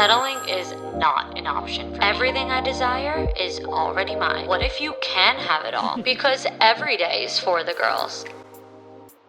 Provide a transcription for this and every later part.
Settling is not an option for me. Everything I desire is already mine. What if you can have it all? Because every day is for the girls.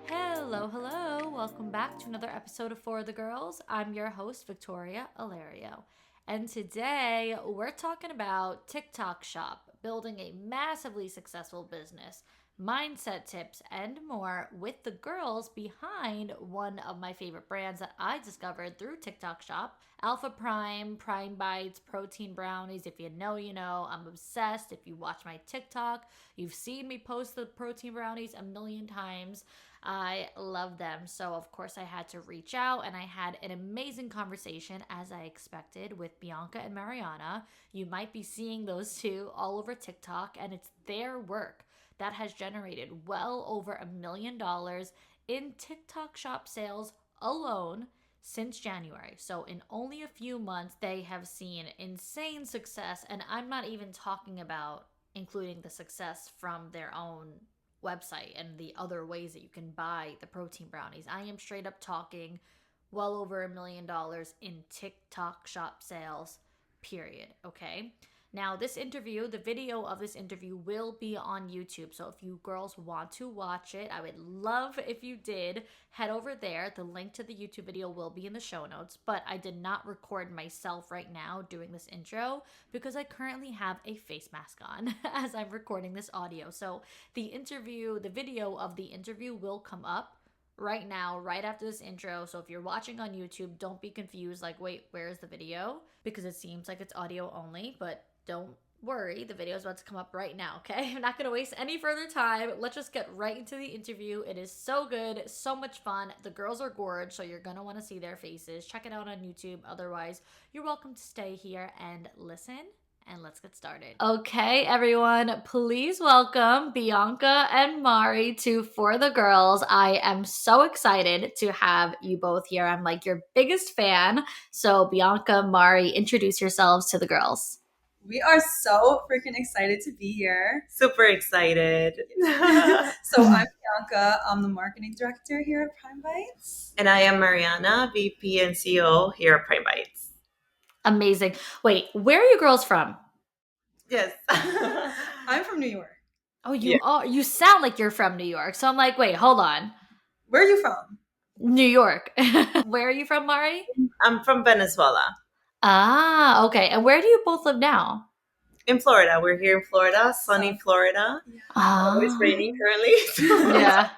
Hello. Welcome back to another episode of For the Girls. I'm your host, Victoria Alario. And today we're talking about TikTok Shop, building a massively successful business, mindset tips, and more with the girls behind one of my favorite brands that I discovered through TikTok Shop, Alpha Prime, Prime Bites, Protein Brownies. If you know, you know. I'm obsessed. If you watch my TikTok, you've seen me post the Protein Brownies a million times. I love them. So, of course, I had to reach out and I had an amazing conversation, as I expected, with Bianca and Mariana. You might be seeing those two all over TikTok, and it's their work that has generated well over $1 million in TikTok Shop sales alone since January. So, in only a few months, they have seen insane success. And I'm not even talking about including the success from their own website and the other ways that you can buy the protein brownies. I am straight up talking well over $1 million in TikTok Shop sales, period. Okay. Now, this interview, the video of this interview will be on YouTube. So if you girls want to watch it, I would love if you did head over there. The link to the YouTube video will be in the show notes, but I did not record myself right now doing this intro because I currently have a face mask on as I'm recording this audio. So the video of the interview will come up right now, right after this intro. So if you're watching on YouTube, don't be confused like, wait, where's the video? Because it seems like it's audio only, but don't worry, the video is about to come up right now, okay? I'm not going to waste any further time. Let's just get right into the interview. It is so good, so much fun. The girls are gorgeous, so you're going to want to see their faces. Check it out on YouTube. Otherwise, you're welcome to stay here and listen. And let's get started. Okay, everyone, please welcome Bianca and Mari to For the Girls. I am so excited to have you both here. I'm like your biggest fan. So Bianca, Mari, introduce yourselves to the girls. We are so freaking excited to be here. Super excited. So I'm Bianca. I'm the marketing director here at Prime Bites. And I am Mariana, VP and CEO here at Prime Bites. Amazing. Wait, where are you girls from? Yes. I'm from New York. Oh, you are? You sound like you're from New York. So I'm like, wait, hold on. Where are you from? New York. Where are you from, Mari? I'm from Venezuela. Ah, okay. And where do you both live now? In Florida. We're here in Florida, sunny Florida. Oh. It's raining currently. Yeah.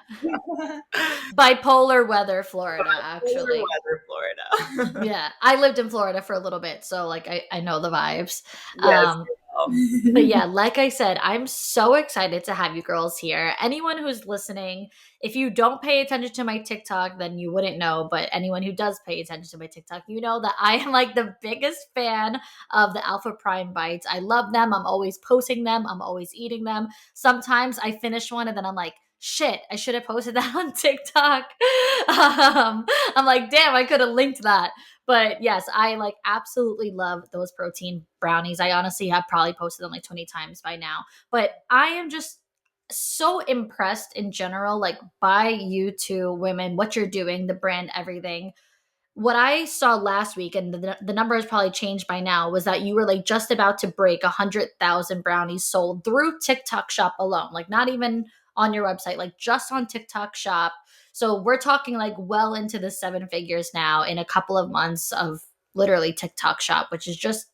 Bipolar weather Florida, actually. Bipolar weather Florida. Yeah. I lived in Florida for a little bit, so like I know the vibes. Yes. But yeah, like I said, I'm so excited to have you girls here. Anyone who's listening, if you don't pay attention to my TikTok, then you wouldn't know. But anyone who does pay attention to my TikTok, you know that I am like the biggest fan of the Alpha Prime Bites. I love them. I'm always posting them. I'm always eating them. Sometimes I finish one and then I'm like, shit, I should have posted that on TikTok. I'm like, damn, I could have linked that. But yes, I like absolutely love those protein brownies. I honestly have probably posted them like 20 times by now. But I am just so impressed in general, like by you two women, what you're doing, the brand, everything. What I saw last week, and the number has probably changed by now, was that you were like just about to break 100,000 brownies sold through TikTok Shop alone. Like not even on your website, like just on TikTok Shop. So we're talking like well into the 7 figures now in a couple of months of literally TikTok Shop, which is just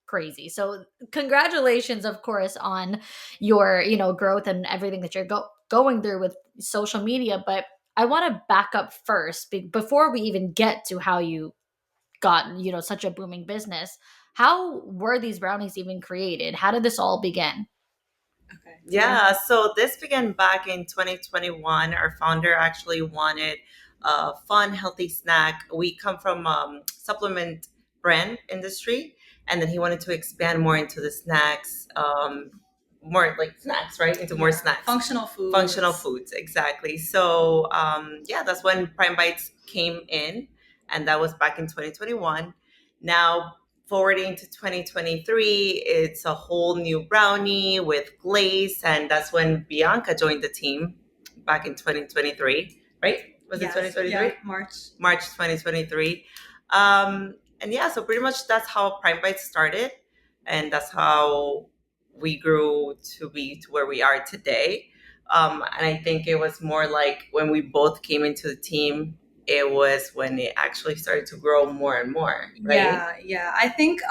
crazy. So congratulations, of course, on your, growth and everything that you're going through with social media. But I want to back up first before we even get to how you got, such a booming business. How were these brownies even created? How did this all begin? Okay. Yeah, so this began back in 2021. Our founder actually wanted a fun, healthy snack. We come from supplement brand industry, and then he wanted to expand more into the snacks, more like snacks, right? Into more snacks. Functional foods. Functional foods, exactly. So that's when Prime Bites came in, and that was back in 2021. Now, forwarding to 2023, it's a whole new brownie with glaze, and that's when Bianca joined the team back in 2023, right? Was it 2023? Yeah, March 2023. And yeah, so pretty much that's how Prime Bite started, and that's how we grew to be to where we are today. And I think it was more like when we both came into the team, it was when it actually started to grow more and more, right? Yeah. I think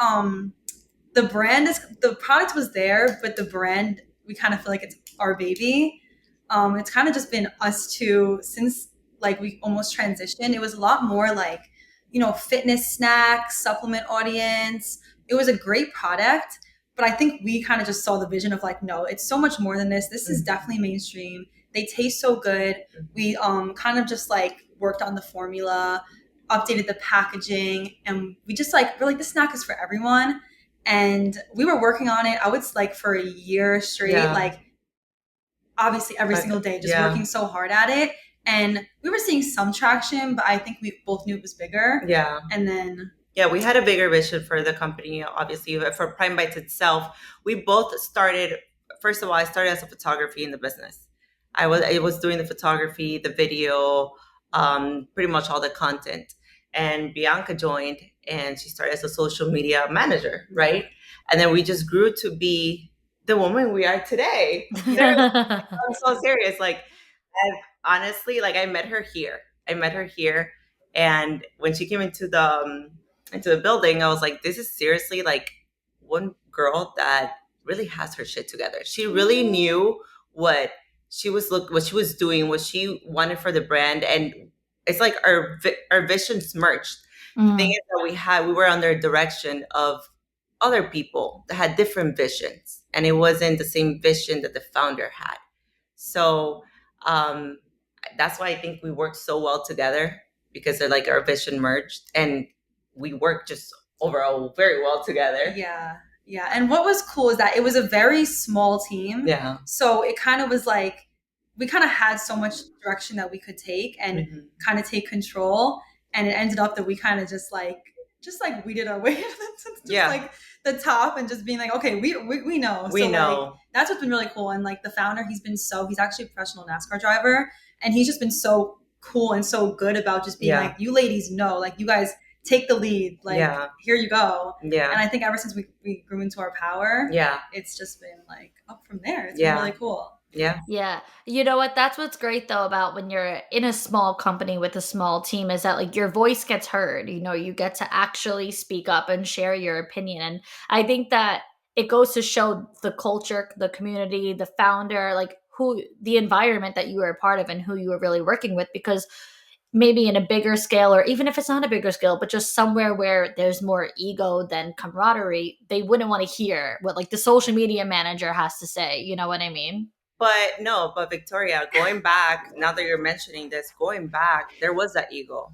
the product was there, but the brand, we kind of feel like it's our baby. It's kind of just been us two since like we almost transitioned. It was a lot more like, fitness snacks, supplement audience. It was a great product, but I think we kind of just saw the vision of like, no, it's so much more than this. This is definitely mainstream. They taste so good. We kind of just like worked on the formula, updated the packaging, and we just like, we're like, this snack is for everyone. And we were working on it, I would like for a year straight, Yeah. like obviously every single day, just Yeah. working so hard at it. And we were seeing some traction, but I think we both knew it was bigger. Yeah. And then Yeah, we had a bigger vision for the company, obviously, but for Prime Bites itself. We both started, first of all, I started as a photography in the business. I was doing the photography, the video, pretty much all the content. And Bianca joined and she started as a social media manager, right? And then we just grew to be the woman we are today. I'm so serious. Like, I've honestly, like, I met her here. And when she came into the building, I was like, this is seriously like one girl that really has her shit together. She really knew what what she was doing, what she wanted for the brand, and it's like our visions merged. The thing is that we were under direction of other people that had different visions, and it wasn't the same vision that the founder had. So um, that's why I think we worked so well together, because they're like our vision merged, and we worked just overall very well together. yeah. And what was cool is that it was a very small team. Yeah. So it kind of was like we kind of had so much direction that we could take and kind of take control. And it ended up that we kind of just like weeded our way to like the top and just being like, okay, we know. We know. Like, that's what's been really cool. And like the founder, he's actually a professional NASCAR driver, and he's just been so cool and so good about just being like, you ladies know, like you guys take the lead, like here you go. And I think ever since we grew into our power, it's just been like up from there. It's been really cool. Yeah. You know what? That's what's great though about when you're in a small company with a small team is that like your voice gets heard. You know, you get to actually speak up and share your opinion. And I think that it goes to show the culture, the community, the founder, like the environment that you were a part of and who you were really working with, because maybe in a bigger scale, or even if it's not a bigger scale, but just somewhere where there's more ego than camaraderie, they wouldn't want to hear what like the social media manager has to say. You know what I mean? But Victoria, going back, now that you're mentioning this, going back, there was that ego.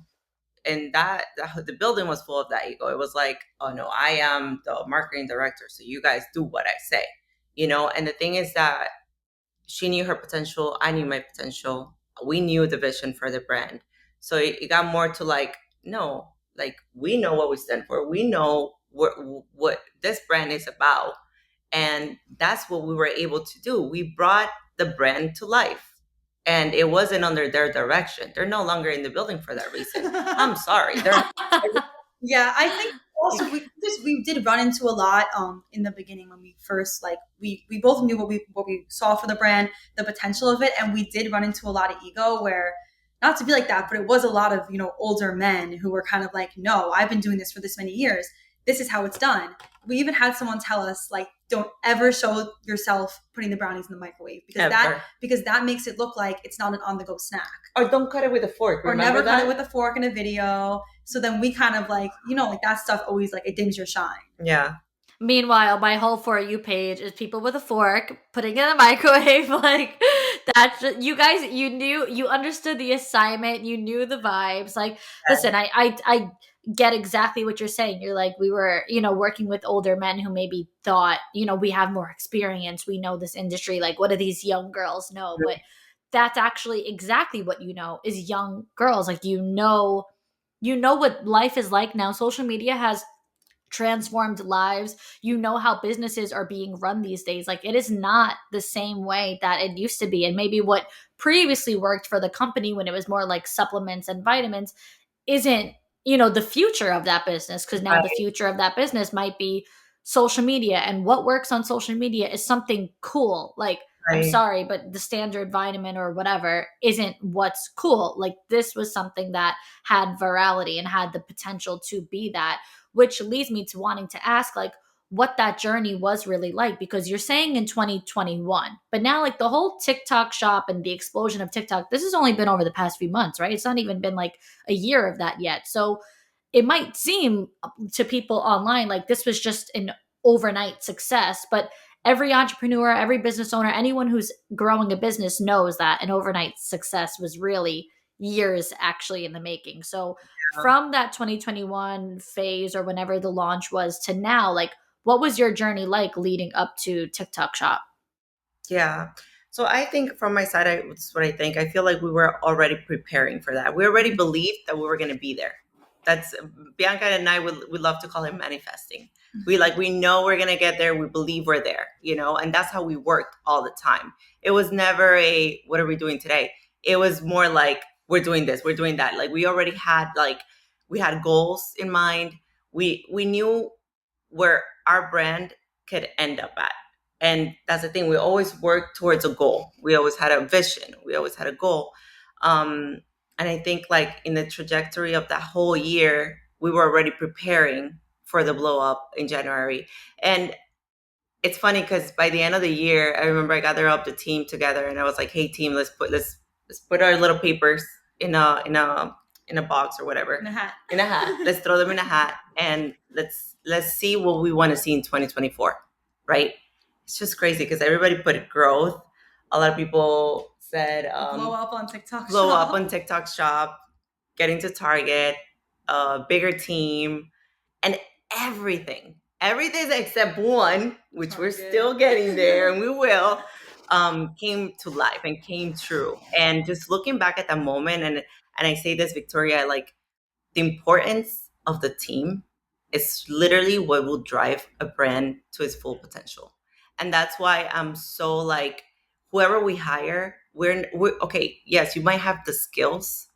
And the building was full of that ego. It was like, oh no, I am the marketing director, so you guys do what I say, And the thing is that she knew her potential, I knew my potential, we knew the vision for the brand. So it got more to like, no, like we know what we stand for, we know what this brand is about, and that's what we were able to do. We brought the brand to life, and it wasn't under their direction. They're no longer in the building for that reason. I'm sorry. Yeah, I think also we did run into a lot in the beginning when we first like we both knew what we saw for the brand, the potential of it, and we did run into a lot of ego where, not to be like that, but it was a lot of older men who were kind of like, no, I've been doing this for this many years, this is how it's done. We even had someone tell us like, don't ever show yourself putting the brownies in the microwave, because that makes it look like it's not an on-the-go snack. Or don't cut it with a fork. Or never cut it with a fork in a video. So then we kind of like, like that stuff always like it dims your shine. Yeah. Meanwhile, my whole For You page is people with a fork putting it in the microwave. Like that's you guys, you understood the assignment, you knew the vibes. Like, listen, I get exactly what you're saying. You're like, we were, working with older men who maybe thought, we have more experience, we know this industry. Like, what do these young girls know? But that's actually exactly what is young girls. Like, you know what life is like now. Social media has transformed lives. You know how businesses are being run these days. Like, it is not the same way that it used to be. And maybe what previously worked for the company when it was more like supplements and vitamins isn't the future of that business, because now the Right. future of that business might be social media, and what works on social media is something cool. Like, I'm Right. sorry, but the standard vitamin or whatever isn't what's cool. Like, this was something that had virality and had the potential to be that, which leads me to wanting to ask, like, what that journey was really like, because you're saying in 2021, but now, like, the whole TikTok shop and the explosion of TikTok, this has only been over the past few months, right? It's not even been like a year of that yet. So it might seem to people online like this was just an overnight success, but every entrepreneur, every business owner, anyone who's growing a business knows that an overnight success was really years actually in the making. So from that 2021 phase or whenever the launch was to now, like, what was your journey like leading up to TikTok shop? Yeah. So I think from my side, this is what I think. I feel like we were already preparing for that. We already believed that we were going to be there. That's Bianca and I we love to call it manifesting. We know we're going to get there. We believe we're there, and that's how we worked all the time. It was never a, what are we doing today? It was more like, we're doing this, we're doing that. Like, we already had, like, we had goals in mind. We knew where our brand could end up at. And that's the thing. We always worked towards a goal. We always had a vision. We always had a goal. And I think, like, in the trajectory of that whole year, we were already preparing for the blow up in January. And it's funny because by the end of the year, I remember I gathered up the team together and I was like, "Hey team, let's put our little papers in a box or whatever, In a hat. in a hat. Let's throw them in a hat and let's see what we want to see in 2024." Right? It's just crazy because everybody put growth. A lot of people said Blow up on TikTok blow shop. up on TikTok shop, getting to Target, a bigger team, and everything. Everything except one, which we're Target. still getting there, and we will, came to life and came true. And just looking back at that moment, and I say this, Victoria, like, the importance of the team is literally what will drive a brand to its full potential. And that's why I'm so, like, whoever we hire, we're okay. Yes, you might have the skills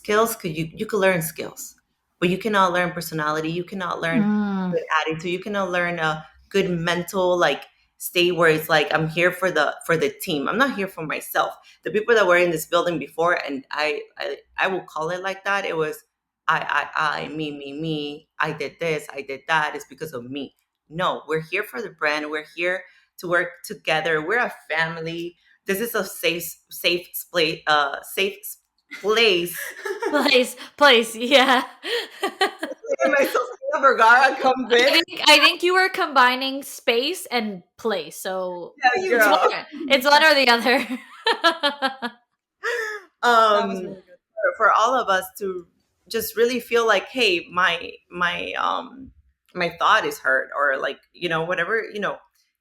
could you could learn skills, but you cannot learn personality. You cannot learn good attitude. You cannot learn a good mental, like, state where it's like, I'm here for the team. I'm not here for myself. The people that were in this building before, and I will call it like that, it was me. I did this, I did that. It's because of me. No, we're here for the brand. We're here to work together. We're a family. This is a safe place. Place. Place, yeah. Am I so Vergara come in? I think you were combining space and place, so Yeah, girl. it's one or the other. That was really good. For all of us to just really feel like, hey, my thought is heard, or, like, whatever,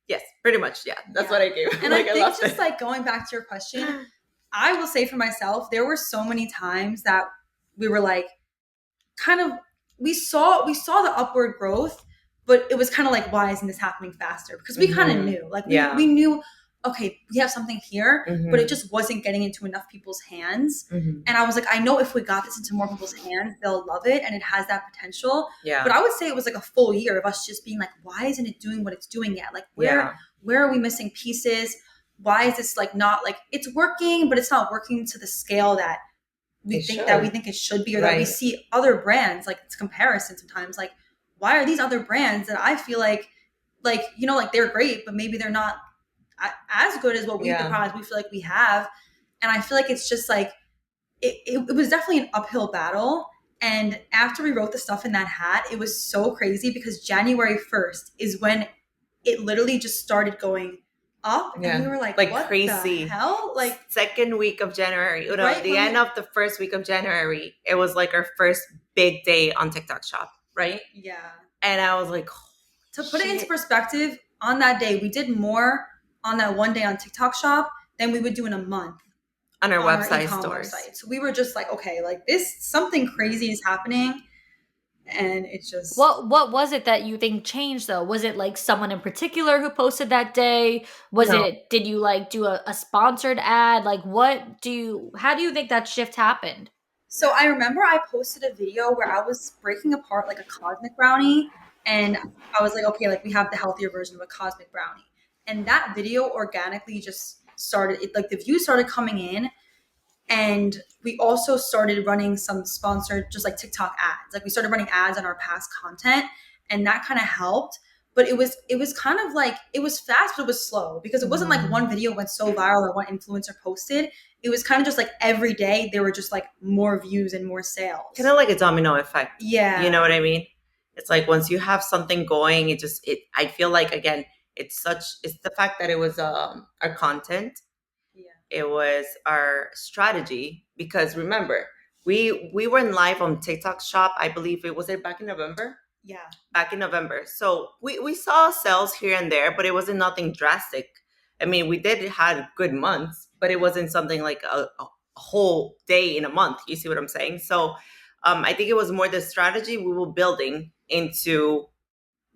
yes, pretty much, yeah, that's what I gave. And Like, I think loved just it. like going back to your question, I will say for myself, there were so many times that we were like, kind of, we saw the upward growth, but it was kind of like, why isn't this happening faster? Because we kind of knew, like, Yeah. we knew, okay, we have something here, Mhm. but it just wasn't getting into enough people's hands. Mhm. And I was like, I know if we got this into more people's hands, they'll love it, and it has that potential. Yeah. But I would say it was like a full year of us just being like, why isn't it doing what it's doing yet? Like, where are we missing pieces? Why is this, like, not, like, it's working, but it's not working to the scale that we think it should be, or that we see other brands, like, it's comparison sometimes. Like, why are these other brands that I feel like, like they're great, but maybe they're not as good as what the products we feel like we have. And I feel like it's just like, it was definitely an uphill battle. And after we wrote the stuff in that hat, it was so crazy because January 1st is when it literally just started going up. Yeah. And we were like what crazy. the hell? Like, second week of January, Right, the end of the first week of January, it was like our first big day on TikTok shop, right? yeah. And I was like, To put it into perspective, on that day, we did more on that one day on TikTok shop than we would do in a month on our website e-commerce stores. site. So we were just like, okay, like, something crazy is happening. And it's just, What was it that you think changed though? Was it like someone in particular who posted that day? Did you like do a sponsored ad? Like, how do you think that shift happened? So I remember I posted a video where I was breaking apart like a cosmic brownie, and I was like, okay, like we have the healthier version of a cosmic brownie. And that video organically just started it, like the views started coming in, and we also started running some sponsored just like TikTok ads. Like we started running ads on our past content, and that kind of helped. But it was kind of like it was fast, but it was slow because it wasn't like one video went so viral or one influencer posted. It was kind of just like every day there were just like more views and more sales. Kind of like a domino effect. Yeah. You know what I mean? It's like once you have something going, I feel like, again, it's the fact that it was our content. Yeah. It was our strategy, because remember, we went live on TikTok Shop. I believe it back in November. Yeah. Back in November. So we saw sales here and there, but it wasn't nothing drastic. I mean, we did had good months, but it wasn't something like a whole day in a month. You see what I'm saying? So I think it was more the strategy we were building into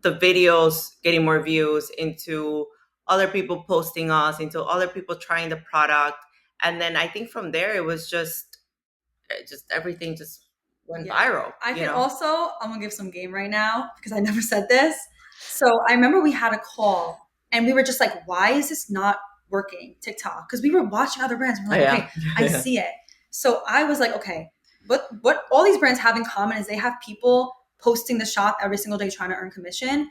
the videos getting more views, into other people posting us, into other people trying the product. And then I think from there it was just everything just went viral. I can also, I'm gonna give some game right now because I never said this. So I remember we had a call and we were just like, why is this not working, TikTok? Because we were watching other brands and we're like, okay, I see it. So I was like, okay, what all these brands have in common is they have people posting the shop every single day trying to earn commission.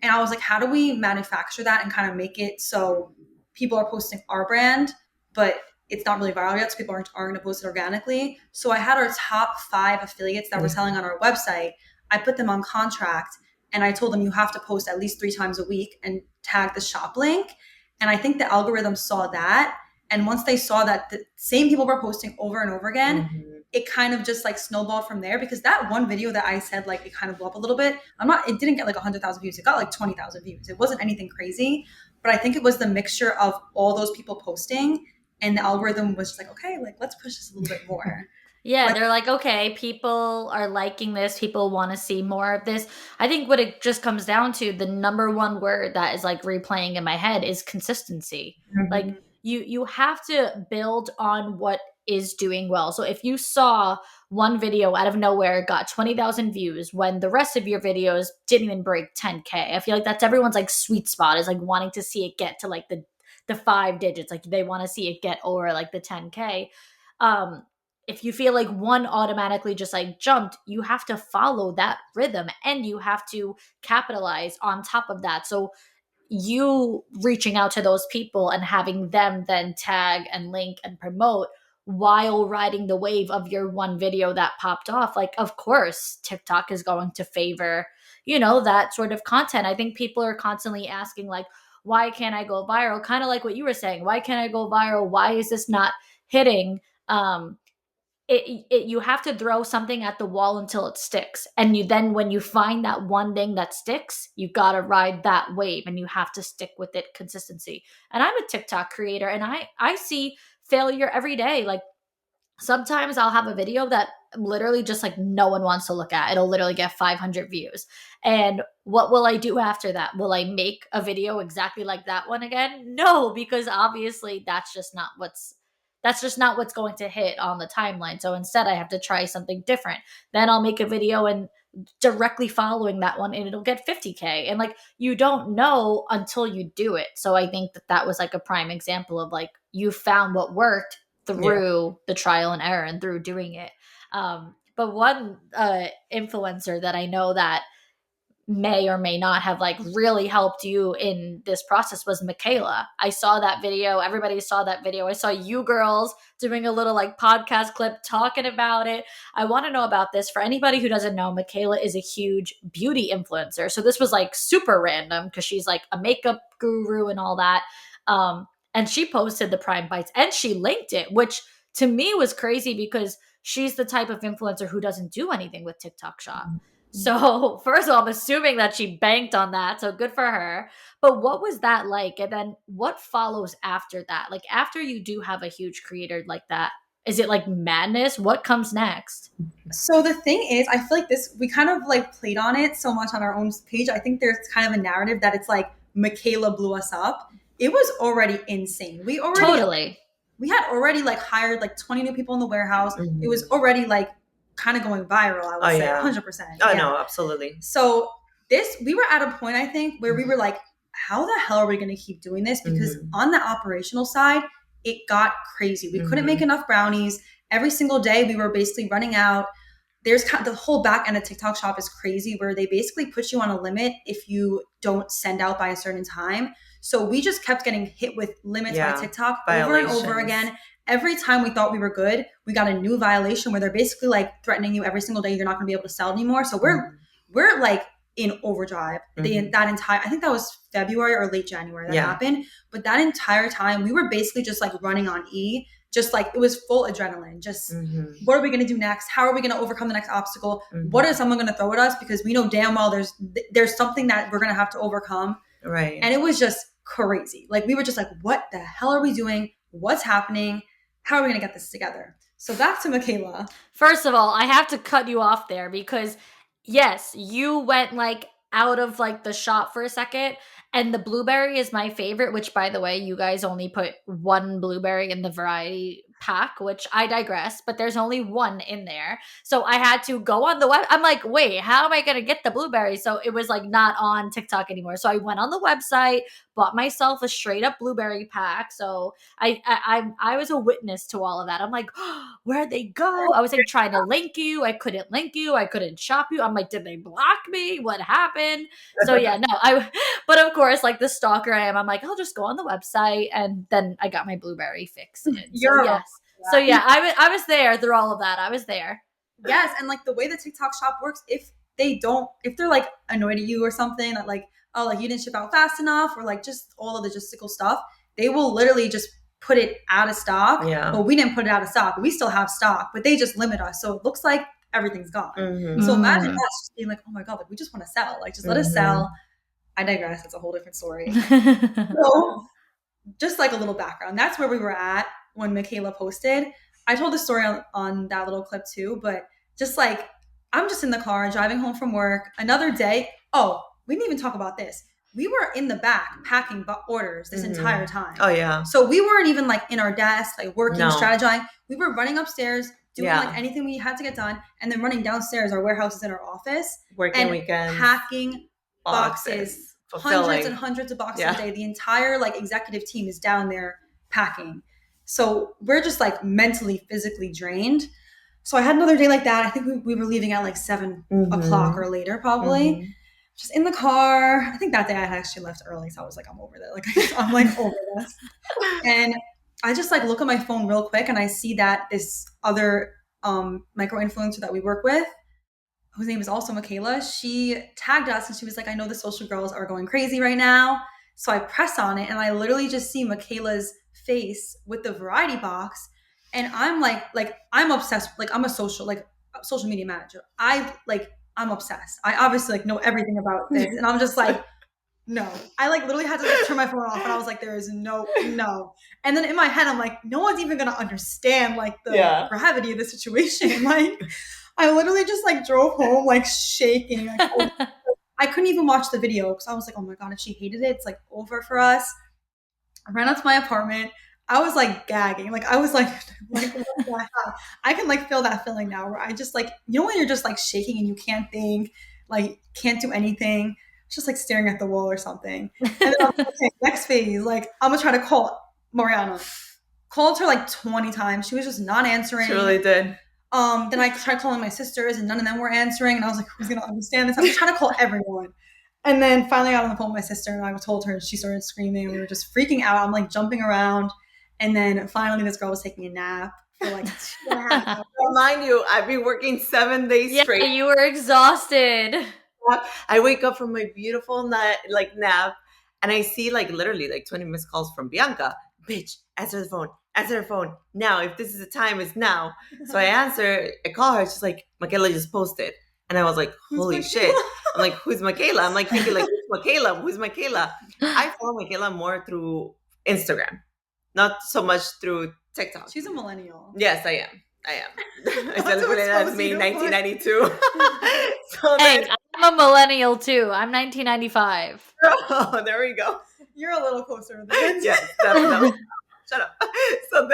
And I was like, how do we manufacture that and kind of make it so people are posting our brand, but it's not really viral yet, so people aren't going to post it organically. So I had our top 5 affiliates that were selling on our website. I put them on contract and I told them you have to post at least 3 times a week and tag the shop link. And I think the algorithm saw that. And once they saw that the same people were posting over and over again, it kind of just like snowballed from there, because that one video that I said, like, it kind of blew up a little bit. It didn't get like 100,000 views. It got like 20,000 views. It wasn't anything crazy, but I think it was the mixture of all those people posting, and the algorithm was just like, okay, like let's push this a little bit more. Yeah, they're like, okay, people are liking this. People want to see more of this. I think what it just comes down to, the number one word that is like replaying in my head is consistency. Like you have to build on what is doing well. So if you saw one video out of nowhere got 20,000 views when the rest of your videos didn't even break 10K, I feel like that's everyone's like sweet spot, is like wanting to see it get to like the 5 digits. Like they want to see it get over like the 10K. If you feel like one automatically just like jumped, you have to follow that rhythm and you have to capitalize on top of that. So you reaching out to those people and having them then tag and link and promote while riding the wave of your one video that popped off, like, of course TikTok is going to favor, that sort of content. I think people are constantly asking, like, why can't I go viral? Kind of like what you were saying, why can't I go viral? Why is this not hitting? You have to throw something at the wall until it sticks, and when you find that one thing that sticks, you gotta ride that wave and you have to stick with it. Consistency. And I'm a TikTok creator and I see failure every day. Like sometimes I'll have a video that literally just like no one wants to look at. It'll literally get 500 views, and what will I do after that? Will I make a video exactly like that one again? No, because obviously that's just not what's going to hit on the timeline. So instead I have to try something different. Then I'll make a video and directly following that one and it'll get 50K. And like, you don't know until you do it. So I think that was like a prime example of like, you found what worked through the trial and error and through doing it. But one influencer that I know that may or may not have like really helped you in this process was Michaela. I saw that video. Everybody saw that video. I saw you girls doing a little like podcast clip talking about it. I want to know about this. For anybody who doesn't know, Michaela is a huge beauty influencer. So this was like super random because she's like a makeup guru and all that. And she posted the Prime Bites and she linked it, which to me was crazy because she's the type of influencer who doesn't do anything with TikTok Shop. So first of all, I'm assuming that she banked on that. So good for her. But what was that like? And then what follows after that? Like after you do have a huge creator like that, is it like madness? What comes next? So the thing is, I feel like we kind of like played on it so much on our own page. I think there's kind of a narrative that it's like Michaela blew us up. It was already insane. We we had already like hired like 20 new people in the warehouse. It was already like kind of going viral, I would say, 100%. Oh, no, absolutely. So we were at a point, I think, where we were like, how the hell are we going to keep doing this? Because on the operational side, it got crazy. We couldn't make enough brownies. Every single day we were basically running out. There's kind of the whole back end of TikTok shop is crazy, where they basically put you on a limit if you don't send out by a certain time. So we just kept getting hit with limits by TikTok over and over again. Every time we thought we were good, we got a new violation where they're basically like threatening you every single day. You're not going to be able to sell anymore. So we're like in overdrive. I think that was February or late January that happened. But that entire time we were basically just like running on E. Just like it was full adrenaline. Just what are we going to do next? How are we going to overcome the next obstacle? What is someone going to throw at us? Because we know damn well there's something that we're going to have to overcome. Right. And it was just crazy. Like we were just like, what the hell are we doing? What's happening? How are we going to get this together? So back to Michaela. First of all, I have to cut you off there because yes, you went like out of like the shop for a second. And the blueberry is my favorite, which, by the way, you guys only put one blueberry in the variety pack, which I digress, but there's only one in there. So I had to go on the web. I'm like, wait, how am I going to get the blueberry? So it was like not on TikTok anymore. So I went on the website, bought myself a straight up blueberry pack. So I was a witness to all of that. I'm like, oh, where'd they go? I was like trying to link you. I couldn't link you. I couldn't shop you. I'm like, did they block me? What happened? So yeah, no, but of course, like the stalker I am, I'm like, I'll just go on the website, and then I got my blueberry fix in. So yes. So yeah, I was there through all of that. I was there. Yes, and like the way the TikTok shop works, if they're like annoyed at you or something, that like, oh, like you didn't ship out fast enough, or like just all of the logistical stuff, they will literally just put it out of stock. Yeah. But we didn't put it out of stock. We still have stock, but they just limit us. So it looks like everything's gone. So imagine us just being like, oh my God, like we just want to sell. Like just let us sell. I digress. It's a whole different story. So just like a little background. That's where we were at when Michaela posted. I told the story on that little clip too, but just like, I'm just in the car driving home from work, another day. Oh, we didn't even talk about this. We were in the back packing orders this entire time. Oh yeah. So we weren't even like in our desk, like working, strategizing. We were running upstairs, doing like anything we had to get done, and then running downstairs. Our warehouse is in our office. Working weekends. Packing boxes, hundreds and hundreds of boxes a day. The entire like executive team is down there packing. So we're just like mentally, physically drained. So I had another day like that. I think we were leaving at like 7 o'clock or later, probably. Just in the car. I think that day I had actually left early. So I was like, I'm over that. Like I'm like over this. And I just like look at my phone real quick, and I see that this other micro influencer that we work with, whose name is also Michaela, she tagged us and she was like, I know the social girls are going crazy right now. So I press on it, and I literally just see Michaela's face with the variety box. And I'm like I'm obsessed. Like I'm a social media manager. I'm obsessed. I obviously like know everything about this. And I'm just like, no. I like literally had to like turn my phone off, and I was like, there is no. And then in my head, I'm like, no one's even gonna understand like the gravity of the situation. Like I literally just like drove home like shaking. Like, I couldn't even watch the video because I was like, oh my God, if she hated it, it's like over for us. I ran out to my apartment. I was like gagging. Like I was like what the hell? I can like feel that feeling now where I just like, you know when you're just like shaking and you can't think, like can't do anything. It's just like staring at the wall or something. And then I'm like, okay, next phase, like I'm gonna try to call Mariana. Called her like 20 times. She was just not answering. She really did. Then I tried calling my sisters, and none of them were answering. And I was like, who's gonna understand this? I'm trying to call everyone. And then finally I got on the phone with my sister, and I told her, and she started screaming. We were just freaking out. I'm like jumping around. And then finally this girl was taking a nap for like 2.5 hours. Mind you, I've been working 7 days straight. Yeah, you were exhausted. I wake up from my beautiful nap, and I see like literally like 20 missed calls from Bianca. Bitch, answer the phone. Answer the phone. Now, if this is the time, it's now. So I answer, I call her. She's like, Michaela just posted. And I was like, holy shit. I'm like, who's Michaela? I'm like thinking like, who's Michaela? Who's Michaela? I follow Michaela more through Instagram. Not so much through TikTok. She's a millennial. Yes, I am. I celebrated as me 1992. So hey, I'm a millennial too. I'm 1995. Oh, there we go. You're a little closer than Yes, definitely. Shut up. So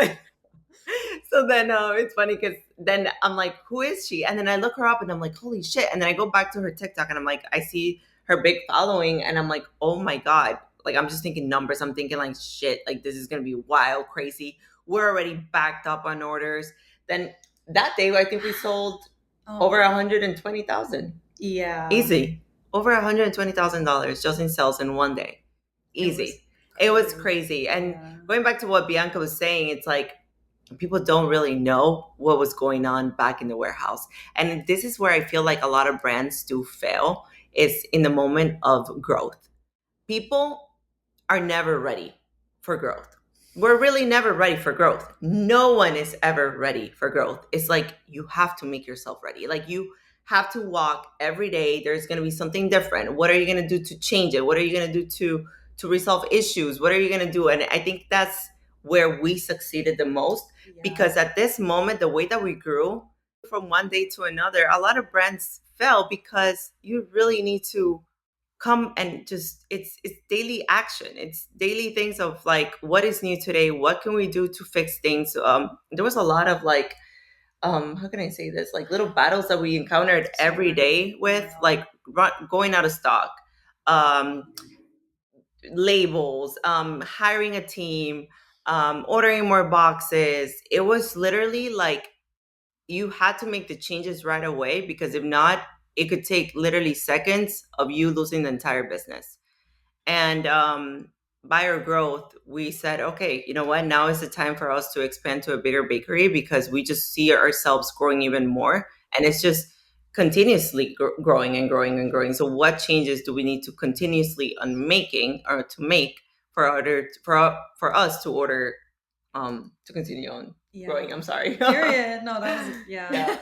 then, it's funny because then I'm like, who is she? And then I look her up and I'm like, holy shit. And then I go back to her TikTok and I'm like, I see her big following and I'm like, oh my God. Like, I'm just thinking numbers. I'm thinking like, shit, like this is going to be wild, crazy. We're already backed up on orders. Then that day, I think we sold over 120,000. Yeah. Easy. Over $120,000 just in sales in one day. Easy. It was crazy. And going back to what Bianca was saying, it's like people don't really know what was going on back in the warehouse. And this is where I feel like a lot of brands do fail, is in the moment of growth. People are never ready for growth. We're really never ready for growth. No one is ever ready for growth. It's like you have to make yourself ready. Like you have to walk every day. There's going to be something different. What are you going to do to change it? What are you going to do to resolve issues? What are you going to do? And I think that's where we succeeded the most, because at this moment, the way that we grew from one day to another, a lot of brands fell because you really need to come and just it's daily action. It's daily things of like, what is new today? What can we do to fix things? There was a lot of like, how can I say this? Like little battles that we encountered every day with like going out of stock, labels, hiring a team, ordering more boxes. It was literally like you had to make the changes right away, because if not, it could take literally seconds of you losing the entire business. And by our growth, we said, okay, you know what? Now is the time for us to expand to a bigger bakery, because we just see ourselves growing even more. And it's just continuously growing and growing and growing. So what changes do we need to continuously making or to make for us to order to continue on growing? I'm sorry. Period. No, that was yeah.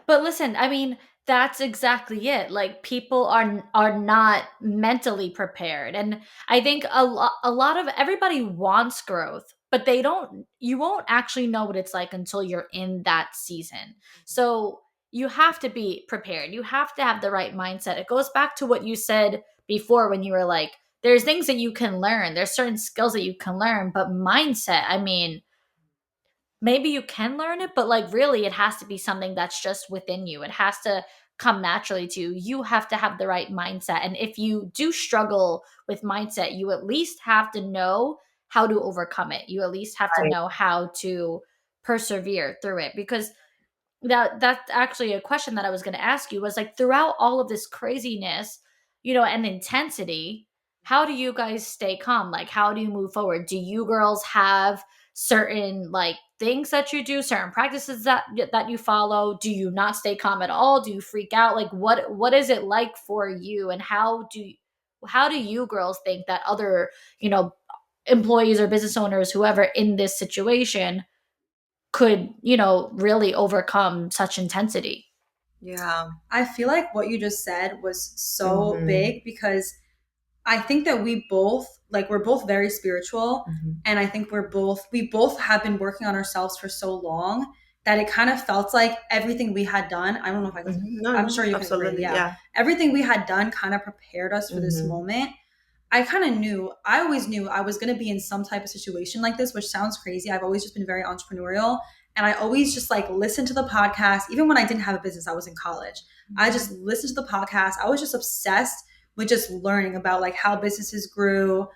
But listen, I mean, that's exactly it. Like people are not mentally prepared, and I think a lot of everybody wants growth, but they don't. You won't actually know what it's like until you're in that season. So you have to be prepared. You have to have the right mindset. It goes back to what you said before when you were like, there's things that you can learn. There's certain skills that you can learn, but mindset, I mean, maybe you can learn it, but like really it has to be something that's just within you. It has to come naturally to you. You have to have the right mindset. And if you do struggle with mindset, you at least have to know how to overcome it. You at least have to know how to persevere through it, because that's actually a question that I was going to ask you, was like, throughout all of this craziness, and intensity, how do you guys stay calm? Like, how do you move forward? Do you girls have certain like things that you do, certain practices that you follow? Do you not stay calm at all? Do you freak out? Like what is it like for you, and how do you girls think that other, employees or business owners, whoever in this situation, could, really overcome such intensity? Yeah. I feel like what you just said was so big, because I think that we're both very spiritual. And I think we both have been working on ourselves for so long that it kind of felt like everything we had done, I don't know if I can, I'm sure you can agree. Yeah. Everything we had done kind of prepared us for this moment. I always knew I was going to be in some type of situation like this, which sounds crazy. I've always just been very entrepreneurial. And I always just like listened to the podcast. Even when I didn't have a business, I was in college. I just listened to the podcast. I was just obsessed with just learning about like how businesses grew,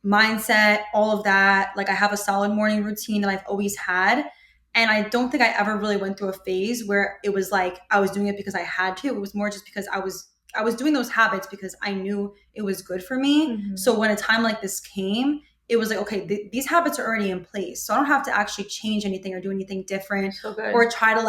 mindset, all of that. Like I have a solid morning routine that I've always had. And I don't think I ever really went through a phase where it was like I was doing it because I had to. It was more just because I was doing those habits because I knew it was good for me. So when a time like this came, it was like, okay, these habits are already in place. So I don't have to actually change anything or do anything different or try to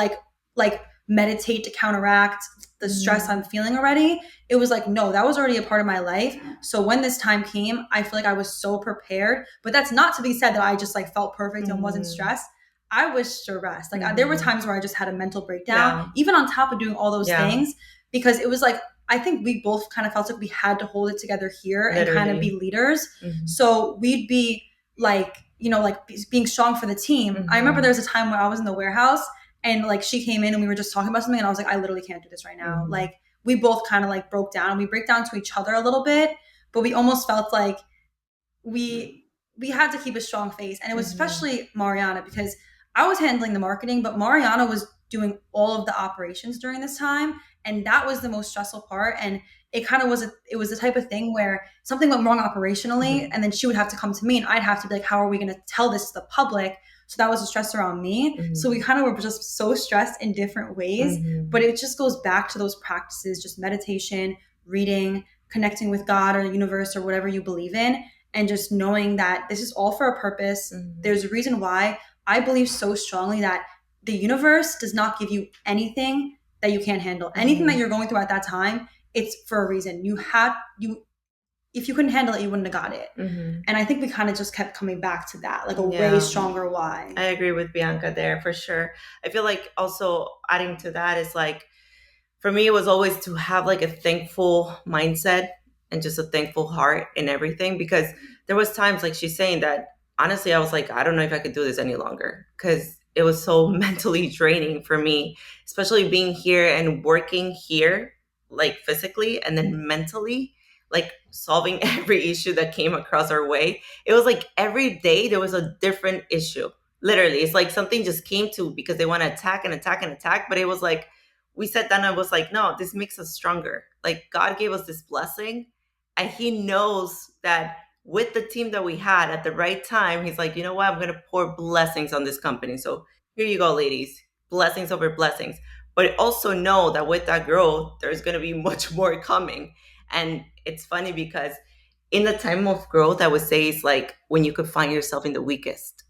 like meditate to counteract the stress I'm feeling already. It was like, no, that was already a part of my life. So when this time came, I feel like I was so prepared. But that's not to be said that I just like felt perfect and wasn't stressed. I was stressed. Like there were times where I just had a mental breakdown, even on top of doing all those things, because it was like, I think we both kind of felt like we had to hold it together here and kind of be leaders. So we'd be like, like being strong for the team. I remember there was a time where I was in the warehouse and like she came in and we were just talking about something and I was like, I literally can't do this right now. Like we both kind of like broke down. We break down to each other a little bit, but we almost felt like we we had to keep a strong face. And it was Mhm. especially Mariana, because I was handling the marketing, but Mariana was doing all of the operations during this time. And that was the most stressful part. And it kind of was, it was the type of thing where something went wrong operationally. Mhm. And then she would have to come to me and I'd have to be like, how are we going to tell this to the public? So that was a stress around me. Mhm. So we kind of were just so stressed in different ways. Mhm. But it just goes back to those practices, just meditation, reading, connecting with God or the universe or whatever you believe in, and just knowing that this is all for a purpose. Mhm. There's a reason why. I believe so strongly that the universe does not give you anything that you can't handle. Anything that you're going through at that time, it's for a reason. If you couldn't handle it, you wouldn't have got it. Mhm. And I think we kind of just kept coming back to that, like a Yeah. way stronger why. I agree with Bianca there for sure. I feel like also adding to that is like, for me, it was always to have like a thankful mindset and just a thankful heart in everything, because there was times like she's saying that honestly, I was like, I don't know if I could do this any longer, because it was so mentally draining for me, especially being here and working here, like physically and then mentally, like solving every issue that came across our way. It was like every day there was a different issue. Literally, it's like something just came to, because they want to attack and attack and attack, but it was like, we sat down and I was like, no, this makes us stronger. Like God gave us this blessing, and He knows that with the team that we had at the right time, He's like, you know what? I'm going to pour blessings on this company. So here you go, ladies, blessings over blessings. But also know that with that growth, there's going to be much more coming. And it's funny because in the time of growth, I would say it's like when you could find yourself in the weakest,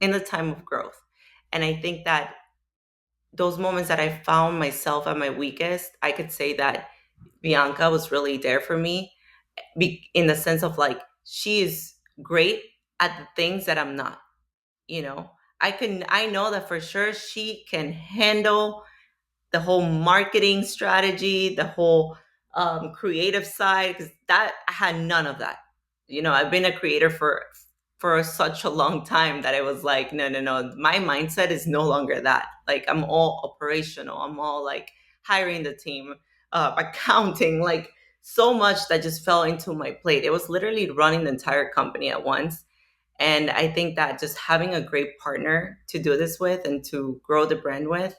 in the time of growth. And I think that those moments that I found myself at my weakest, I could say that Bianca was really there for me, in the sense of like, she is great at the things that I'm not, you know. I know that for sure she can handle the whole marketing strategy, the whole creative side, because that I had none of that. You know, I've been a creator for such a long time that it was like, no, no, no. My mindset is no longer that. Like I'm all operational. I'm all like hiring the team, accounting, like so much that just fell into my plate. It was literally running the entire company at once. And I think that just having a great partner to do this with and to grow the brand with,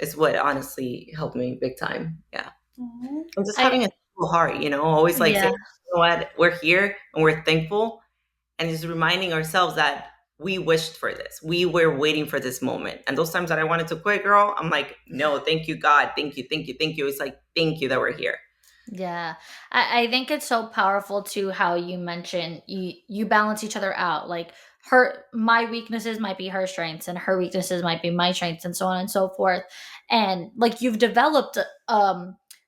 is what honestly helped me big time. Yeah. And just having a simple heart, you know, always like saying, Yeah. you know what, we're here and we're thankful, and just reminding ourselves that we wished for this. We were waiting for this moment. And those times that I wanted to quit, girl, I'm like, no, thank you, God. Thank you, thank you, thank you. It's like, thank you that we're here. Yeah. I think it's so powerful too how you mentioned you balance each other out. Like my weaknesses might be her strengths and her weaknesses might be my strengths and so on and so forth. And like you've developed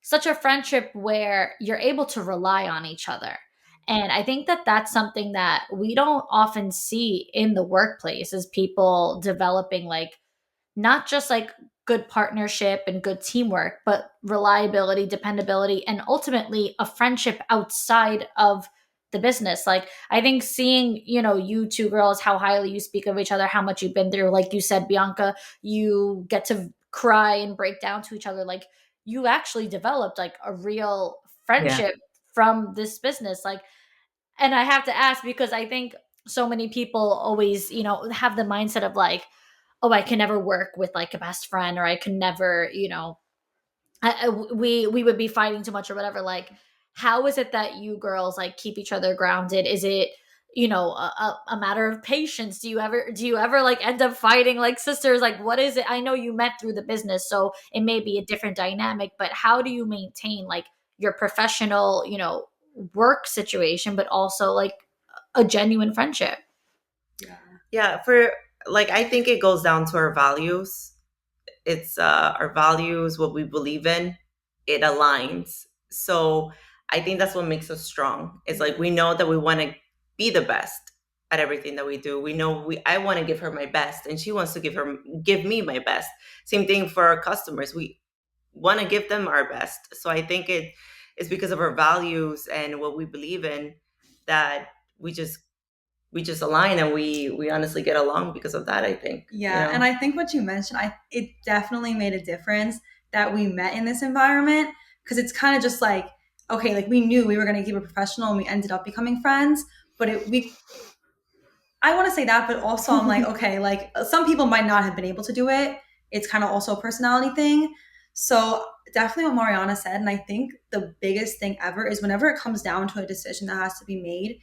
such a friendship where you're able to rely on each other. And I think that that's something that we don't often see in the workplace, is people developing like not just like good partnership and good teamwork, but reliability, dependability, and ultimately a friendship outside of the business. Like I think seeing, you two girls, how highly you speak of each other, how much you've been through, like you said, Bianca, you get to cry and break down to each other. Like you actually developed like a real Yeah. friendship from this business. Like, and I have to ask because I think so many people always, have the mindset of like, oh, I can never work with like a best friend, or I can never, we would be fighting too much or whatever. Like, how is it that you girls like keep each other grounded? Is it, a matter of patience? Do you ever like end up fighting like sisters? Like, what is it? I know you met through the business, so it may be a different dynamic, but how do you maintain like your professional, work situation, but also like a genuine friendship? Yeah. Yeah. For like, I think it goes down to our values. It's our values, what we believe in, it aligns. So I think that's what makes us strong. It's like we know that we want to be the best at everything that we do. We know I want to give her my best, and she wants to give me my best. Same thing for our customers. We want to give them our best. So I think it's because of our values and what we believe in, that we just align, and we honestly get along because of that, I think. Yeah, and I think what you mentioned, it definitely made a difference that we met in this environment, because it's kind of just like, okay, like we knew we were going to keep it professional and we ended up becoming friends, but I want to say that, but also I'm like, okay, like some people might not have been able to do it. It's kind of also a personality thing. So definitely what Mariana said. And I think the biggest thing ever is whenever it comes down to a decision that has to be made,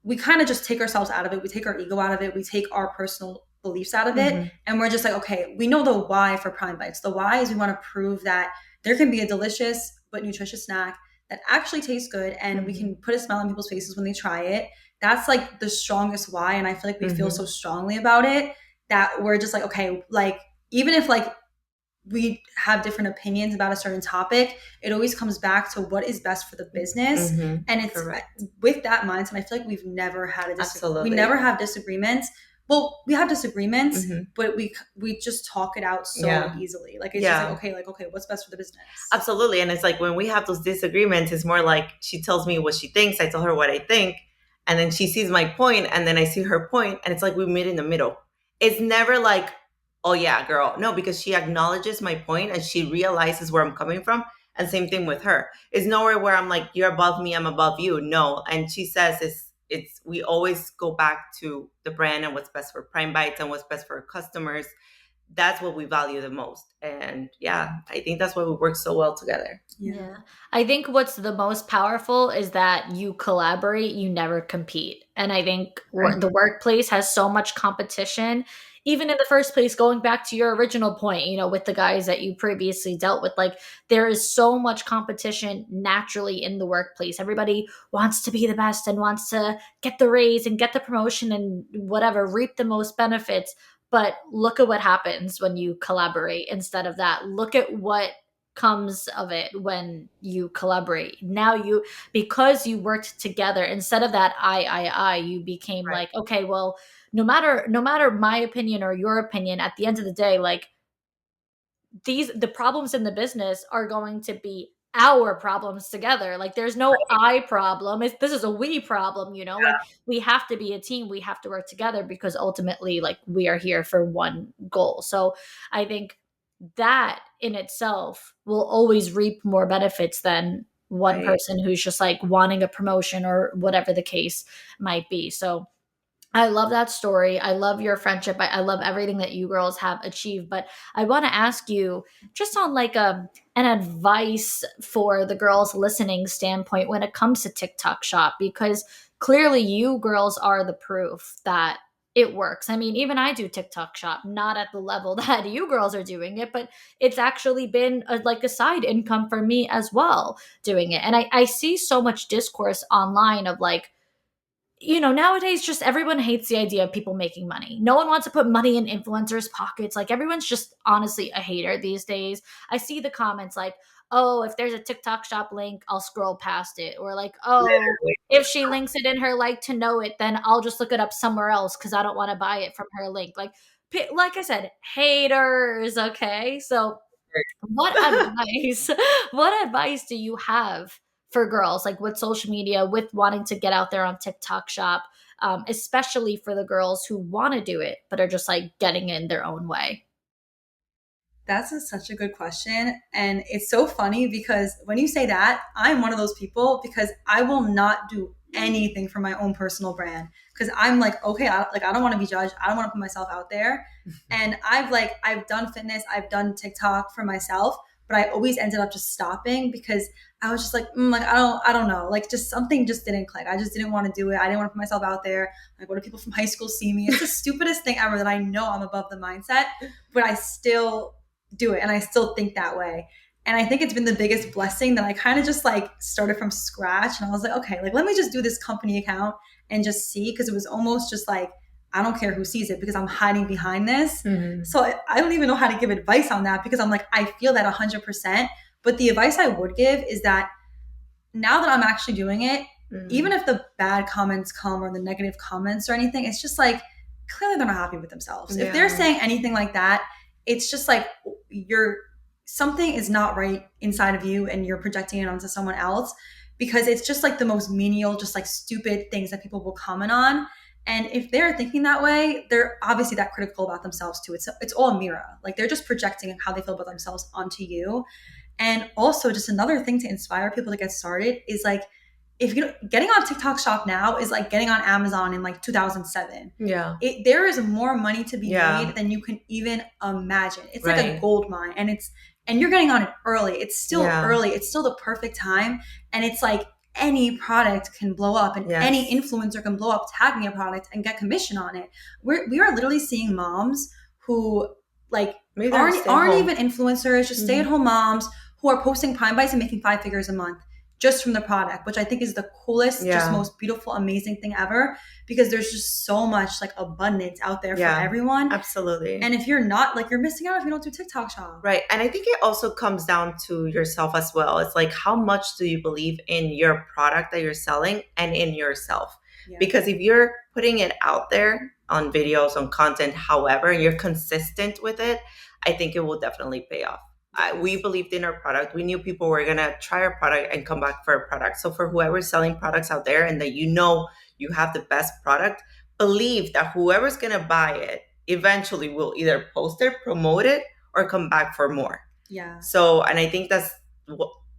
we kind of just take ourselves out of it. We take our ego out of it. We take our personal beliefs out of it. And we're just like, okay, we know the why for Prime Bites. The why is we want to prove that there can be a delicious but nutritious snack that actually tastes good and we can put a smile on people's faces when they try it. That's like the strongest why. And I feel like we feel so strongly about it that we're just like, okay, like even if like we have different opinions about a certain topic, it always comes back to what is best for the business. And it's with that mindset, I feel like we've never had a disagreement. We never have disagreements. Well, we have disagreements, but we just talk it out so easily. Like it's just like, okay, what's best for the business? Absolutely. And it's like when we have those disagreements, it's more like she tells me what she thinks, I tell her what I think, and then she sees my point, and then I see her point, and it's like we meet in the middle. It's never like, oh yeah, girl. No, because she acknowledges my point and she realizes where I'm coming from. And same thing with her. It's nowhere where I'm like, you're above me, I'm above you. No. And she says it's we always go back to the brand and what's best for Prime Bites and what's best for our customers. That's what we value the most. And yeah, I think that's why we work so well together. Yeah. I think what's the most powerful is that you collaborate, you never compete. And I think the workplace has so much competition. Even in the first place, going back to your original point, you know, with the guys that you previously dealt with, like there is so much competition naturally in the workplace. Everybody wants to be the best and wants to get the raise and get the promotion and whatever, reap the most benefits. But look at what happens when you collaborate instead of that. Look at what comes of it when you collaborate. Now because you worked together, instead of that I, you became like, okay, well, no matter my opinion or your opinion, at the end of the day, like the problems in the business are going to be our problems together. Like there's no I problem. This is a we problem, you know. Like we have to be a team. We have to work together because ultimately, like we are here for one goal. So I think that in itself will always reap more benefits than one person who's just like wanting a promotion or whatever the case might be. So I love that story. I love your friendship. I love everything that you girls have achieved. But I want to ask you just on like an advice for the girls listening standpoint when it comes to TikTok Shop, because clearly you girls are the proof that it works. I mean, even I do TikTok Shop, not at the level that you girls are doing it, but it's actually been like a side income for me as well doing it. And I see so much discourse online of like, you know, nowadays just everyone hates the idea of people making money. No one wants to put money in influencers' pockets. Like everyone's just honestly a hater these days. I see the comments like, oh, if there's a TikTok Shop link, I'll scroll past it. Or like, oh, if she links it in her like to know it, then I'll just look it up somewhere else because I don't want to buy it from her link. Like I said, haters. Okay. So what advice do you have for girls, like with social media, with wanting to get out there on TikTok Shop, especially for the girls who want to do it, but are just like getting in their own way? That's such a good question. And it's so funny because when you say that, I'm one of those people because I will not do anything for my own personal brand because I'm like, okay, I don't want to be judged. I don't want to put myself out there. And I've done fitness, I've done TikTok for myself, but I always ended up just stopping because I was just like, I don't know. Like just something just didn't click. I just didn't want to do it. I didn't want to put myself out there. Like what do people from high school see me? It's the stupidest thing ever that I know I'm above the mindset, but I still do it. And I still think that way. And I think it's been the biggest blessing that I kind of just like started from scratch. And I was like, okay, like let me just do this company account and just see. Cause it was almost just like, I don't care who sees it because I'm hiding behind this. So I don't even know how to give advice on that because I'm like, I feel that 100%. But the advice I would give is that now that I'm actually doing it, even if the bad comments come or the negative comments or anything, it's just like, clearly they're not happy with themselves. If they're saying anything like that, it's just like something is not right inside of you and you're projecting it onto someone else because it's just like the most menial, just like stupid things that people will comment on. And if they're thinking that way, they're obviously that critical about themselves too. It's all a mirror. Like they're just projecting how they feel about themselves onto you. And also just another thing to inspire people to get started is like, if you getting on TikTok Shop now is like getting on Amazon in like 2007. Yeah. There is more money to be Yeah. made than you can even imagine. It's Right. like a gold mine, and you're getting on it early. It's still Yeah. early. It's still the perfect time, and it's like any product can blow up, and Yes. any influencer can blow up tagging a product and get commission on it. We are literally seeing moms who like Maybe they're aren't stay-at-home. even influencers, just stay-at-home moms who are posting Prime Bites and making 5 figures a month just from the product, which I think is the coolest, just most beautiful, amazing thing ever, because there's just so much like abundance out there for everyone. Absolutely. And if you're not, like, you're missing out if you don't do TikTok Shop. Right. And I think it also comes down to yourself as well. It's like, how much do you believe in your product that you're selling and in yourself? Yeah. Because if you're putting it out there on videos, on content, however, you're consistent with it, I think it will definitely pay off. We believed in our product. We knew people were going to try our product and come back for a product. So for whoever's selling products out there and that you know you have the best product, believe that whoever's going to buy it eventually will either post it, promote it, or come back for more. Yeah. So, and I think that's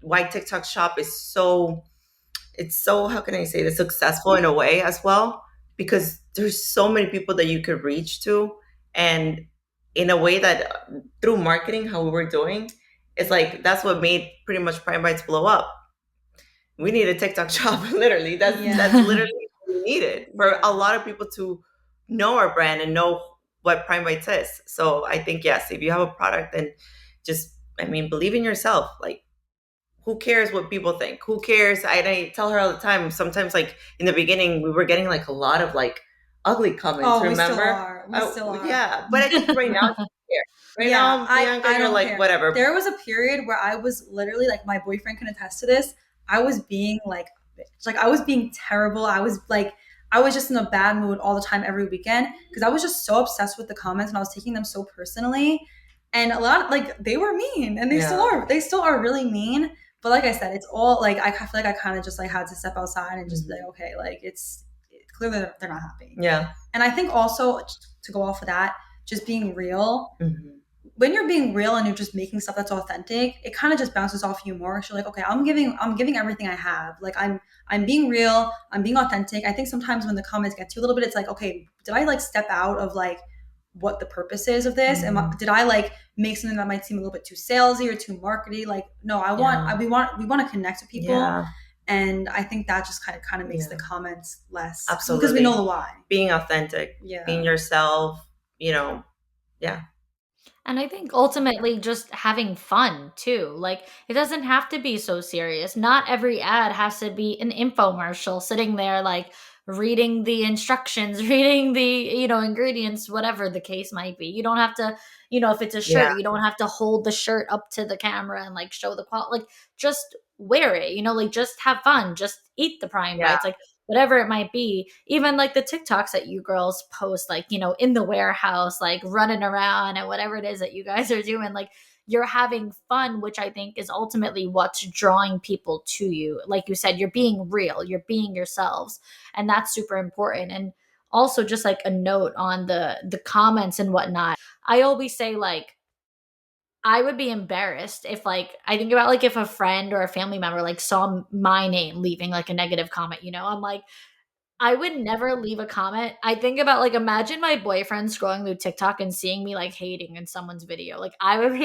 why TikTok Shop is so, it's so, how can I say this, successful in a way as well, because there's so many people that you could reach to. And in a way that through marketing, how we were doing, it's like, that's what made pretty much Prime Bites blow up. We need a TikTok Shop, literally. That's literally what we needed for a lot of people to know our brand and know what Prime Bites is. So I think, yes, if you have a product, then just, I mean, believe in yourself. Like, who cares what people think? Who cares? I tell her all the time, sometimes like in the beginning, we were getting like a lot of like ugly comments, remember? We still are. Yeah, but I think right now, right now, Bianca, I you're like, care. whatever. There was a period where I was literally like, my boyfriend can attest to this, I was being like a bitch. Like, I was being terrible. I was just in a bad mood all the time every weekend because I was just so obsessed with the comments and I was taking them so personally. And a lot, like, they were mean, and they still are really mean. But like I said, it's all like, I feel like I kind of just like had to step outside and just be like, okay, like it's clearly they're not happy. Yeah. And I think also, to go off of that, just being real. Mm-hmm. When you're being real and you're just making stuff that's authentic, it kind of just bounces off you more. So you're like, okay, I'm giving everything I have. Like, I'm being real, I'm being authentic. I think sometimes when the comments get to you a little bit, it's like, okay, did I like step out of like what the purpose is of this? Mm-hmm. And did I like make something that might seem a little bit too salesy or too markety? Like, no, we want to connect with people. Yeah. And I think that just kind of makes the comments less. Absolutely. Because we know the why. Being authentic, being yourself, yeah. And I think ultimately just having fun too. Like, it doesn't have to be so serious. Not every ad has to be an infomercial sitting there like reading the instructions, reading the, ingredients, whatever the case might be. You don't have to, if it's a shirt, you don't have to hold the shirt up to the camera and like show the quality. Like, just wear it, like just have fun, just eat the Prime Bites, like whatever it might be. Even like the TikToks that you girls post, like, in the warehouse, like running around and whatever it is that you guys are doing, like you're having fun, which I think is ultimately what's drawing people to you. Like you said, you're being real, you're being yourselves, and that's super important. And also just like a note on the comments and whatnot. I always say, like, I would be embarrassed if, like, I think about like if a friend or a family member like saw my name leaving like a negative comment, I'm like, I would never leave a comment. I think about like, imagine my boyfriend scrolling through TikTok and seeing me like hating in someone's video. Like, I would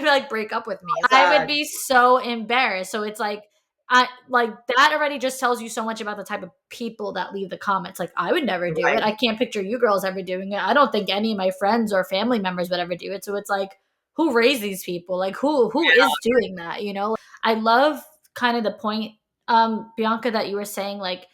like break up with me. I would be so embarrassed. So it's like, I like that already just tells you so much about the type of people that leave the comments. Like, I would never do it. I can't picture you girls ever doing it. I don't think any of my friends or family members would ever do it. So it's like, who raised these people? Like, who is doing that? I love kind of the point, Bianca, that you were saying, like,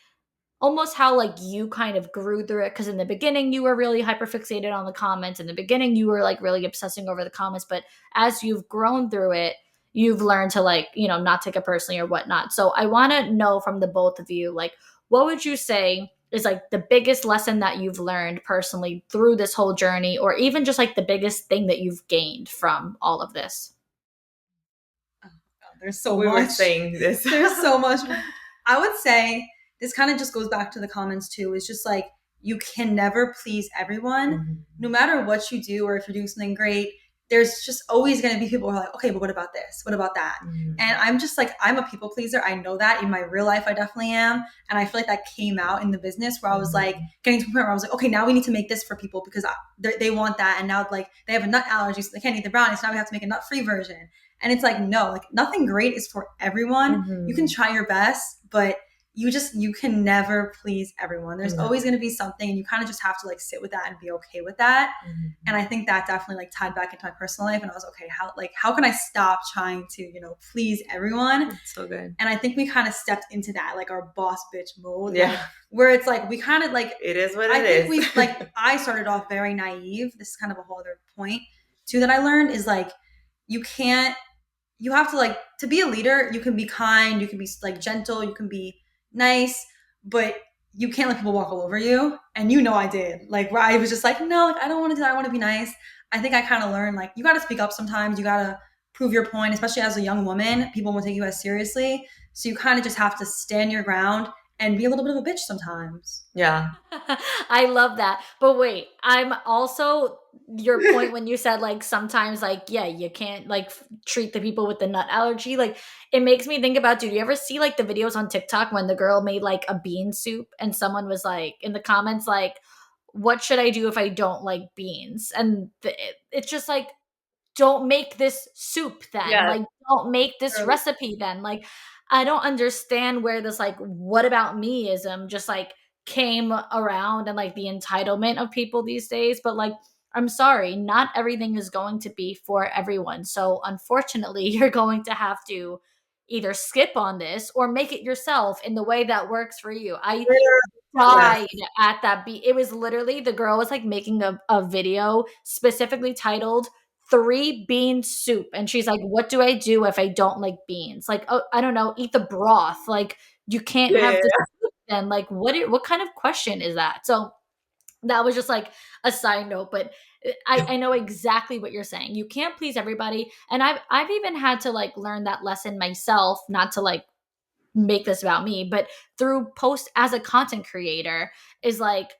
almost how like you kind of grew through it. Because in the beginning you were really hyperfixated on the comments. In the beginning you were like really obsessing over the comments, but as you've grown through it, you've learned to like, not take it personally or whatnot. So I want to know from the both of you, like, what would you say is like the biggest lesson that you've learned personally through this whole journey, or even just like the biggest thing that you've gained from all of this? There's so much. We were saying this. There's so much. I would say this kind of just goes back to the comments too. It's just like, you can never please everyone. Mm-hmm. No matter what you do, or if you're doing something great, there's just always going to be people who are like, okay, but what about this? What about that? Mhm. And I'm just like, I'm a people pleaser. I know that in my real life, I definitely am. And I feel like that came out in the business where I was like getting to a point where I was like, okay, now we need to make this for people because they want that. And now like they have a nut allergy, so they can't eat the brownies. So now we have to make a nut free version. And it's like, no, like nothing great is for everyone. You can try your best, but you can never please everyone. There's No. always going to be something, and you kind of just have to like sit with that and be okay with that. Mhm. And I think that definitely like tied back into my personal life, and I was okay, how can I stop trying to, please everyone? It's so good. And I think we kind of stepped into that, like our boss bitch mode, Yeah. like, where it's like we kind of like It is what I it think is. we like I started off very naive. This is kind of a whole other point too that I learned is like you can't you have to like to be a leader, you can be kind, you can be like gentle, you can be nice, but you can't let people walk all over you. And I did. Like where I was just like, no, like I don't want to do that. I want to be nice. I think I kind of learned like you got to speak up sometimes. You got to prove your point, especially as a young woman. People won't take you as seriously. So you kind of just have to stand your ground and be a little bit of a bitch sometimes. Yeah. I love that. But wait, I'm also your point when you said like sometimes like yeah, you can't like treat the people with the nut allergy. Like it makes me think about, dude, you ever see like the videos on TikTok when the girl made like a bean soup and someone was like in the comments like, what should I do if I don't like beans? And it's just like, don't make this soup then. Yes. Like, don't make this True. recipe then. Like, I don't understand where this, like, what about meism just like came around and like the entitlement of people these days. But like, I'm sorry, not everything is going to be for everyone. So unfortunately, you're going to have to either skip on this or make it yourself in the way that works for you. I Yes. died at that beat. It was literally the girl was like making a video specifically titled three bean soup. And she's like, what do I do if I don't like beans? Like, oh, I don't know, eat the broth. Like, you can't Yeah. have the soup then. Like, what kind of question is that? So that was just like a side note, but I know exactly what you're saying. You can't please everybody. And I've even had to like learn that lesson myself, not to like make this about me, but through post as a content creator is like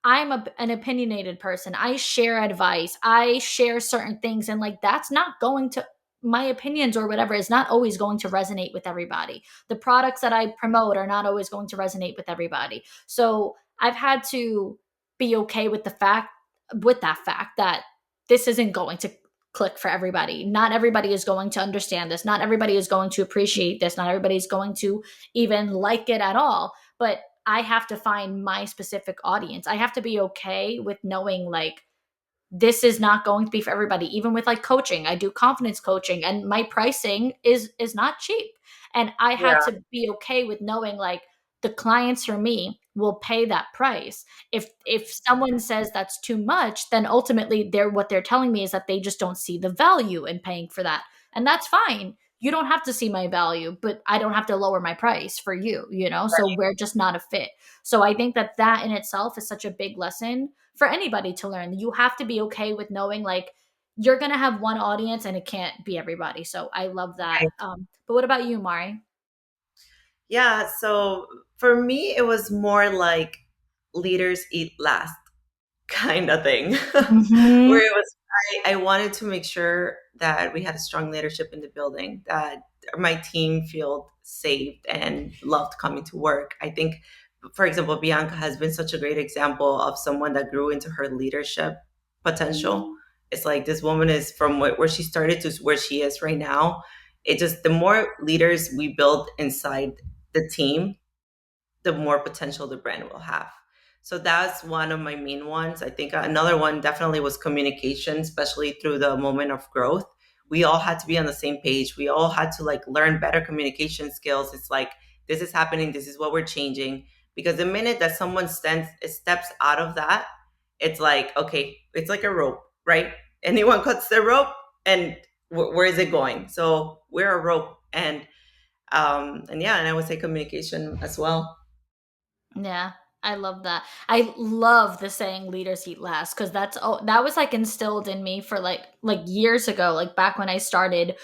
I'm an opinionated person. I share advice. I share certain things. And like, that's not going to, my opinions or whatever is not always going to resonate with everybody. The products that I promote are not always going to resonate with everybody. So I've had to be okay with that fact that this isn't going to click for everybody. Not everybody is going to understand this. Not everybody is going to appreciate this. Not everybody is going to even like it at all. But I have to find my specific audience. I have to be okay with knowing like this is not going to be for everybody. Even with like coaching, I do confidence coaching and my pricing is not cheap. And I had Yeah. to be okay with knowing like the clients for me will pay that price. If someone says that's too much, then ultimately what they're telling me is that they just don't see the value in paying for that. And that's fine. You don't have to see my value, but I don't have to lower my price for you, you know? So we're just not a fit. So I think that in itself is such a big lesson for anybody to learn. You have to be okay with knowing like you're going to have one audience and it can't be everybody. So I love that. Right. But what about you, Mari? Yeah. So for me, it was more like leaders eat last kind of thing, Mm-hmm. where it was, I wanted to make sure that we had a strong leadership in the building, that my team felt safe and loved coming to work. I think, for example, Bianca has been such a great example of someone that grew into her leadership potential. It's like this woman is from where she started to where she is right now. It just, the more leaders we build inside the team, the more potential the brand will have. So that's one of my main ones. I think another one definitely was communication, especially through the moment of growth. We all had to be on the same page. We all had to like learn better communication skills. It's like, this is happening, this is what we're changing. Because the minute that someone steps out of that, it's like, okay, it's like a rope, right? Anyone cuts the rope and where is it going? So we're a rope. And yeah, and I would say communication as well. Yeah, I love that. I love the saying "leaders eat last" because that was like instilled in me for like years ago, like back when I started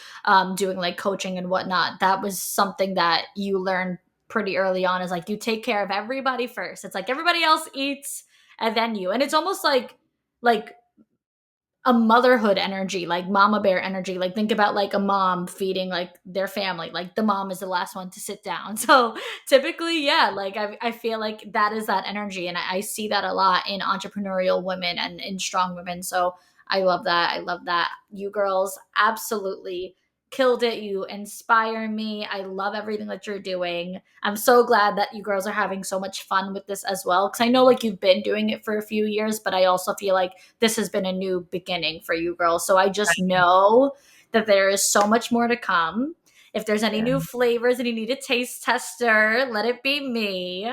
doing like coaching and whatnot. That was something that you learn pretty early on. Is like you take care of everybody first. It's like everybody else eats and then you, and it's almost like a motherhood energy, like mama bear energy. Like think about like a mom feeding like their family. Like the mom is the last one to sit down. So typically, yeah, like I feel like that is that energy. And I see that a lot in entrepreneurial women and in strong women. So I love that. I love that. You girls absolutely killed it. You inspire me. I love everything that you're doing. I'm so glad that you girls are having so much fun with this as well. Cause I know like you've been doing it for a few years, but I also feel like this has been a new beginning for you girls. So I just know that there is so much more to come. If there's any new flavors and you need a taste tester, let it be me.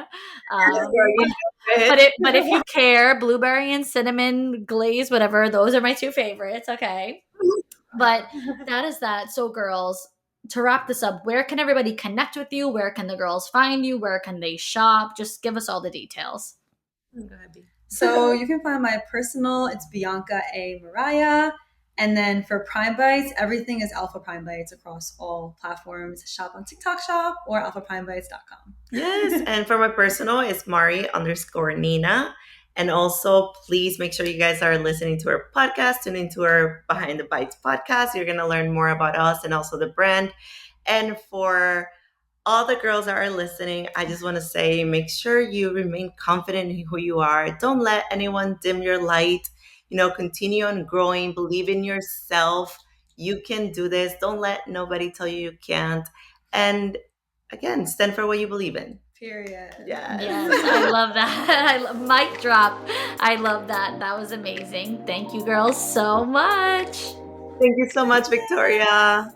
But if you care, blueberry and cinnamon glaze, whatever, those are my two favorites. Okay. But that is that. So, girls, to wrap this up, where can everybody connect with you? Where can the girls find you? Where can they shop? Just give us all the details. So you can find my personal, it's Bianca A. Mariah. And then for Prime Bites, everything is Alpha Prime Bites across all platforms. Shop on TikTok Shop or alphaprimebites.com. Yes. And for my personal, it's Mari_Nina. And also, please make sure you guys are listening to our podcast, tune into our Behind the Bites podcast. You're going to learn more about us and also the brand. And for all the girls that are listening, I just want to say, make sure you remain confident in who you are. Don't let anyone dim your light. Continue on growing. Believe in yourself. You can do this. Don't let nobody tell you you can't. And again, stand for what you believe in. Period. Yes, I love that. Mic drop. I love that. That was amazing. Thank you, girls, so much. Thank you so much, Victoria.